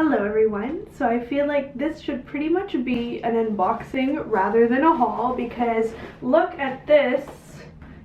Hello everyone. So I feel like this should pretty much be an unboxing rather than a haul because look at this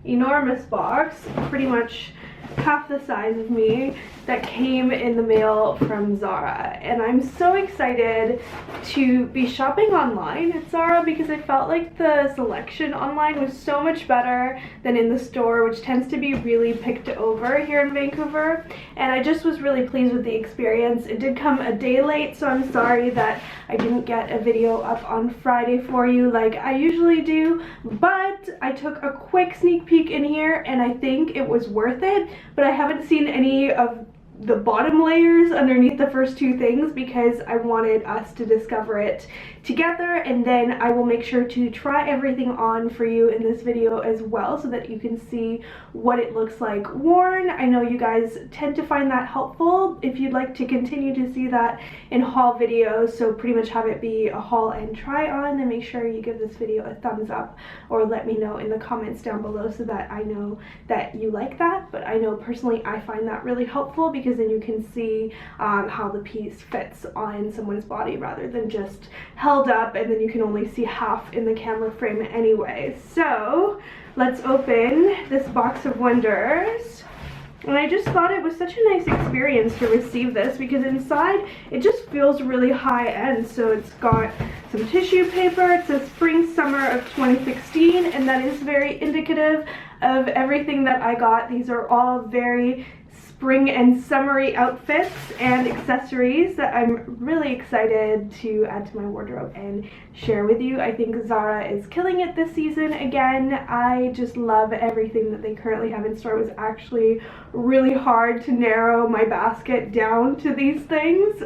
enormous box, pretty much half the size of me, that came in the mail from Zara. And I'm so excited to be shopping online at Zara because I felt like the selection online was so much better than in the store, which tends to be really picked over here in Vancouver. And I just was really pleased with the experience. It did come a day late, so I'm sorry that I didn't get a video up on Friday for you like I usually do, but I took a quick sneak peek in here and I think it was worth it. But I haven't seen any of the bottom layers underneath the first two things because I wanted us to discover it together, and then I will make sure to try everything on for you in this video as well so that you can see what it looks like worn. I know you guys tend to find that helpful if you'd like to continue to see that in haul videos, so pretty much have it be a haul and try on, then make sure you give this video a thumbs up or let me know in the comments down below so that I know that you like that. But I know personally I find that really helpful because then you can see how the piece fits on someone's body rather than just held up and then you can only see half in the camera frame anyway. So let's open this box of wonders. And I just thought it was such a nice experience to receive this because inside it just feels really high end. So it's got some tissue paper. It says spring summer of 2016, and that is very indicative of everything that I got. These are all very spring and summery outfits and accessories that I'm really excited to add to my wardrobe and share with you. I think Zara is killing it this season again. I just love everything that they currently have in store. It was actually really hard to narrow my basket down to these things,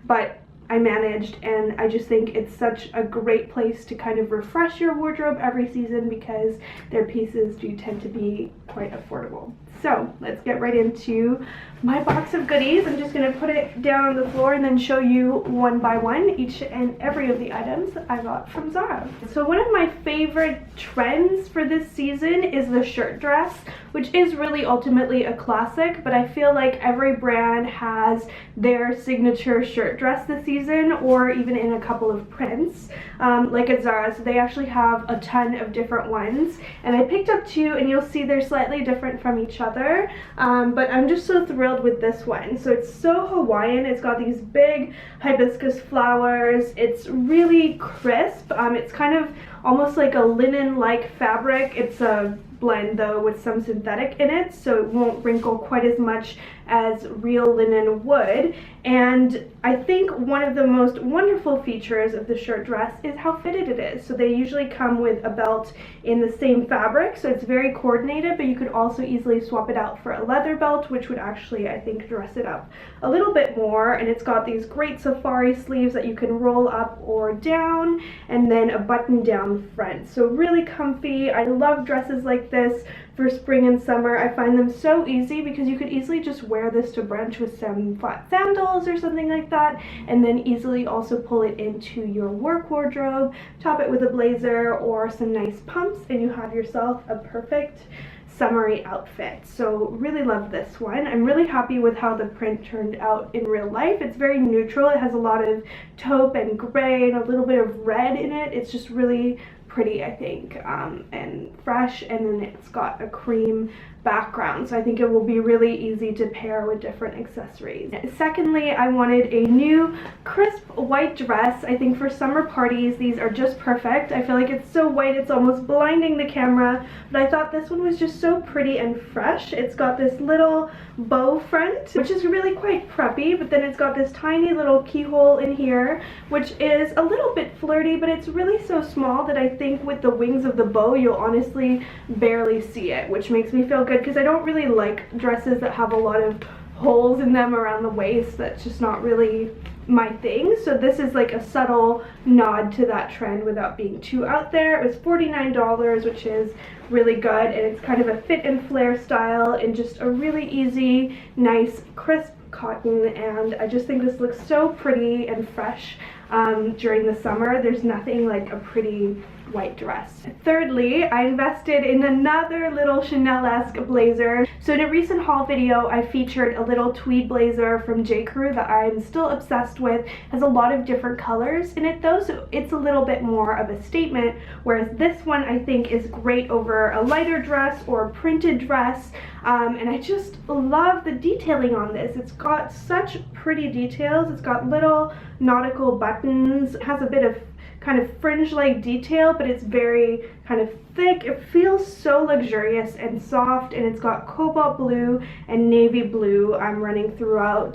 but I managed, and I just think it's such a great place to kind of refresh your wardrobe every season because their pieces do tend to be quite affordable. So let's get right into my box of goodies. I'm just going to put it down on the floor and then show you one by one each and every of the items I got from Zara. So one of my favorite trends for this season is the shirt dress, which is really ultimately a classic, but I feel like every brand has their signature shirt dress this season, or even in a couple of prints, like at Zara. So they actually have a ton of different ones, and I picked up two, and you'll see they're slightly different from each other, but I'm just so thrilled with this one. So it's so Hawaiian. It's got these big hibiscus flowers. It's really crisp. It's kind of almost like a linen-like fabric. It's a blend though with some synthetic in it, so it won't wrinkle quite as much as real linen would. And I think one of the most wonderful features of the shirt dress is how fitted it is. So they usually come with a belt in the same fabric, so it's very coordinated, but you could also easily swap it out for a leather belt, which would actually, I think, dress it up a little bit more. And it's got these great safari sleeves that you can roll up or down, and then a button down front. So really comfy. I love dresses like this for spring and summer. I find them so easy because you could easily just wear this to brunch with some flat sandals or something like that, and then easily also pull it into your work wardrobe, top it with a blazer or some nice pumps, and you have yourself a perfect summery outfit. So really love this one. I'm really happy with how the print turned out in real life. It's very neutral. It has a lot of taupe and gray and a little bit of red in it. It's just really pretty, I think, and fresh, and then it's got a cream background, so I think it will be really easy to pair with different accessories. Secondly, I wanted a new crisp white dress. I think for summer parties these are just perfect. I feel like it's so white it's almost blinding the camera, but I thought this one was just so pretty and fresh. It's got this little bow front, which is really quite preppy, but then it's got this tiny little keyhole in here, which is a little bit flirty, but it's really so small that I think with the wings of the bow you'll honestly barely see it, which makes me feel good because I don't really like dresses that have a lot of holes in them around the waist. That's just not really my thing. So this is like a subtle nod to that trend without being too out there. It was $49, which is really good, and it's kind of a fit and flare style and just a really easy, nice, crisp cotton, and I just think this looks so pretty and fresh during the summer. There's nothing like a pretty white dress. Thirdly, I invested in another little Chanel-esque blazer. So in a recent haul video, I featured a little tweed blazer from J. Crew that I'm still obsessed with. It has a lot of different colors in it though, so it's a little bit more of a statement, whereas this one I think is great over a lighter dress or a printed dress. And I just love the detailing on this. It's got such pretty details. It's got little nautical buttons. It has a bit of kind of fringe-like detail, but it's very kind of thick. It feels so luxurious and soft, and it's got cobalt blue and navy blue running throughout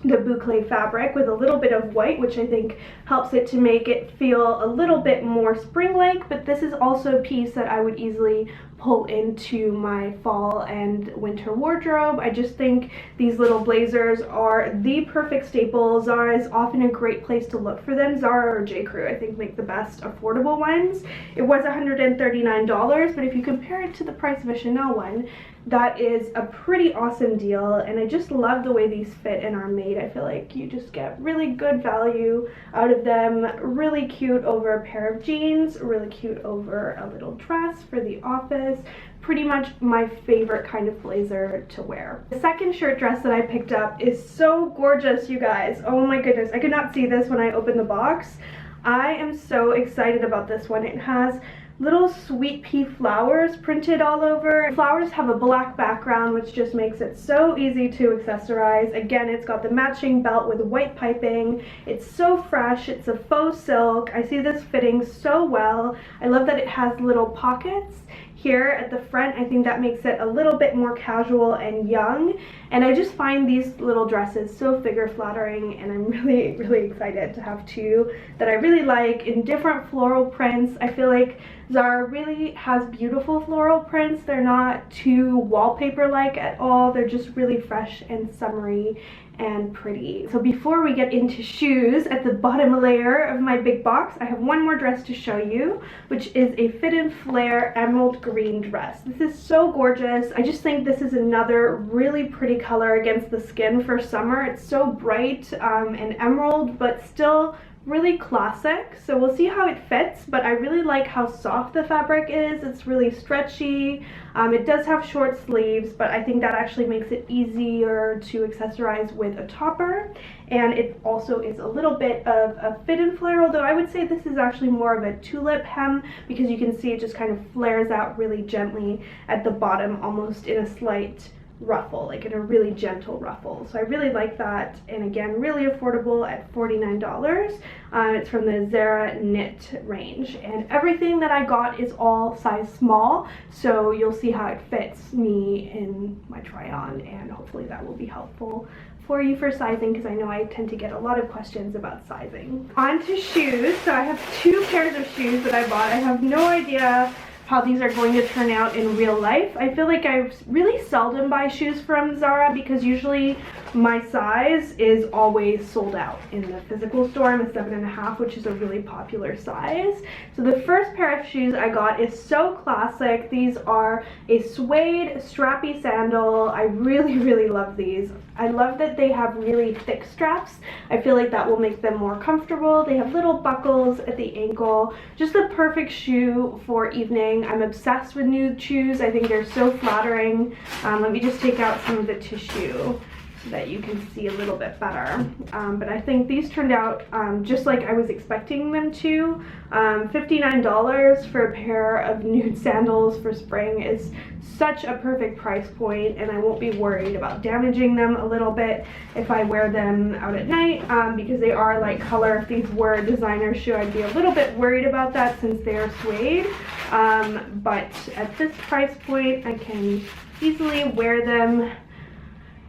the boucle fabric with a little bit of white, which I think helps it to make it feel a little bit more spring-like. But this is also a piece that I would easily pull into my fall and winter wardrobe. I just think these little blazers are the perfect staple. Zara is often a great place to look for them. Zara or J. Crew I think make the best affordable ones. It was $139, but if you compare it to the price of a Chanel one, that is a pretty awesome deal, and I just love the way these fit and are made. I feel like you just get really good value out of them. Really cute over a pair of jeans, really cute over a little dress for the office. Pretty much my favorite kind of blazer to wear. The second shirt dress that I picked up is so gorgeous, you guys. Oh my goodness, I could not see this when I opened the box. I am so excited about this one. It has little sweet pea flowers printed all over. Flowers have a black background, which just makes it so easy to accessorize. Again, it's got the matching belt with white piping. It's so fresh. It's a faux silk. I see this fitting so well. I love that it has little pockets here at the front. I think that makes it a little bit more casual and young, and I just find these little dresses so figure flattering, and I'm really excited to have two that I really like in different floral prints. I feel like Zara really has beautiful floral prints. They're not too wallpaper like at all. They're just really fresh and summery and pretty. So before we get into shoes, at the bottom layer of my big box, I have one more dress to show you, which is a fit and flare emerald green dress. This is so gorgeous. I just think this is another really pretty color against the skin for summer. It's so bright and emerald, but still really classic. So we'll see how it fits, but I really like how soft the fabric is. It's really stretchy. It does have short sleeves, but I think that actually makes it easier to accessorize with a topper. And it also is a little bit of a fit and flare, although I would say this is actually more of a tulip hem, because you can see it just kind of flares out really gently at the bottom, almost in a slight ruffle, like in a really gentle ruffle. So I really like that, and again, really affordable at $49. It's from the Zara knit range, and everything that I got is all size small, so you'll see how it fits me in my try on, and hopefully that will be helpful for you for sizing, because I know I tend to get a lot of questions about sizing. On to shoes. So I have two pairs of shoes that I bought. I have no idea how these are going to turn out in real life. I feel like I really seldom buy shoes from Zara, because usually my size is always sold out in the physical store. I'm a 7.5, which is a really popular size. So the first pair of shoes I got is so classic. These are a suede strappy sandal. I really love these. I love that they have really thick straps. I feel like that will make them more comfortable. They have little buckles at the ankle. Just the perfect shoe for evening. I'm obsessed with nude shoes. I think they're so flattering. Let me just take out some of the tissue so that you can see a little bit better. But I think these turned out just like I was expecting them to. $59 for a pair of nude sandals for spring is such a perfect price point, and I won't be worried about damaging them a little bit if I wear them out at night, because they are light color. If these were a designer shoe, I'd be a little bit worried about that since they are suede. But at this price point, I can easily wear them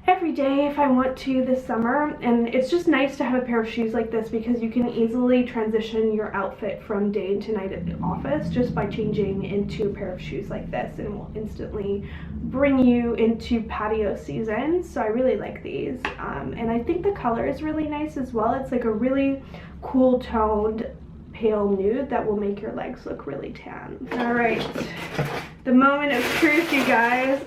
every day if I want to this summer, and it's just nice to have a pair of shoes like this, because you can easily transition your outfit from day to night at the office just by changing into a pair of shoes like this, and it will instantly bring you into patio season. So I really like these, and I think the color is really nice as well. It's like a really cool toned pale nude that will make your legs look really tan. All right, the moment of truth, you guys.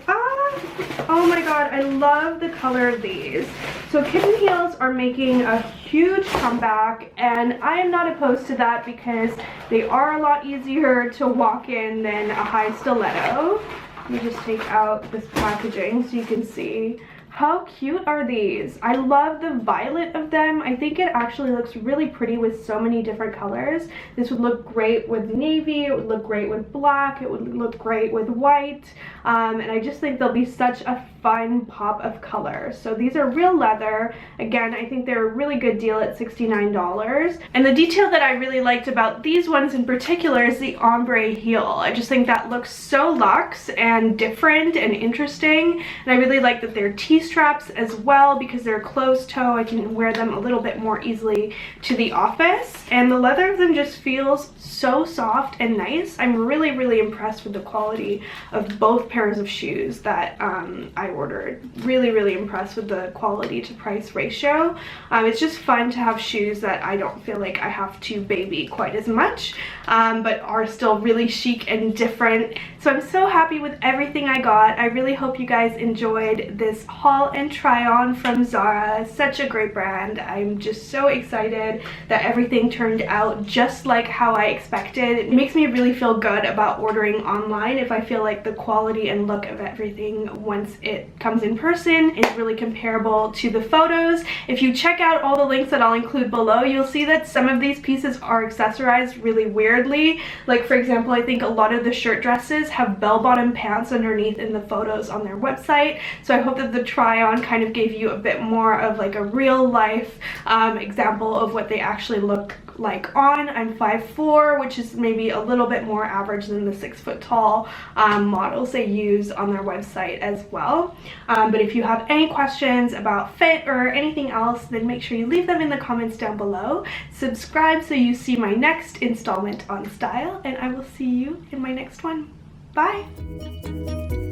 Oh my god, I love the color of these. So kitten heels are making a huge comeback, and I am not opposed to that because they are a lot easier to walk in than a high stiletto. Let me just take out this packaging so you can see. How cute are these? I love the violet of them. I think it actually looks really pretty with so many different colors. This would look great with navy, it would look great with black, it would look great with white, and I just think they'll be such a fun pop of color. So these are real leather. Again, I think they're a really good deal at $69. And the detail that I really liked about these ones in particular is the ombre heel. I just think that looks so luxe and different and interesting. And I really like that they're T-straps as well because they're closed toe. I can wear them a little bit more easily to the office. And the leather of them just feels so soft and nice. I'm really, really impressed with the quality of both pairs of shoes that I ordered. Really, really impressed with the quality to price ratio. It's just fun to have shoes that I don't feel like I have to baby quite as much, but are still really chic and different. So I'm so happy with everything I got. I really hope you guys enjoyed this haul and try on from Zara. Such a great brand. I'm just so excited that everything turned out just like how I expected. It makes me really feel good about ordering online if I feel like the quality and look of everything once it comes in person is really comparable to the photos. If you check out all the links that I'll include below, you'll see that some of these pieces are accessorized really weirdly. Like for example, I think a lot of the shirt dresses have bell-bottom pants underneath in the photos on their website. So I hope that the try-on kind of gave you a bit more of like a real life example of what they actually look like on. I'm 5'4", which is maybe a little bit more average than the 6 foot tall models they use on their website as well. But if you have any questions about fit or anything else, then make sure you leave them in the comments down below. Subscribe so you see my next installment on style, and I will see you in my next one. Bye!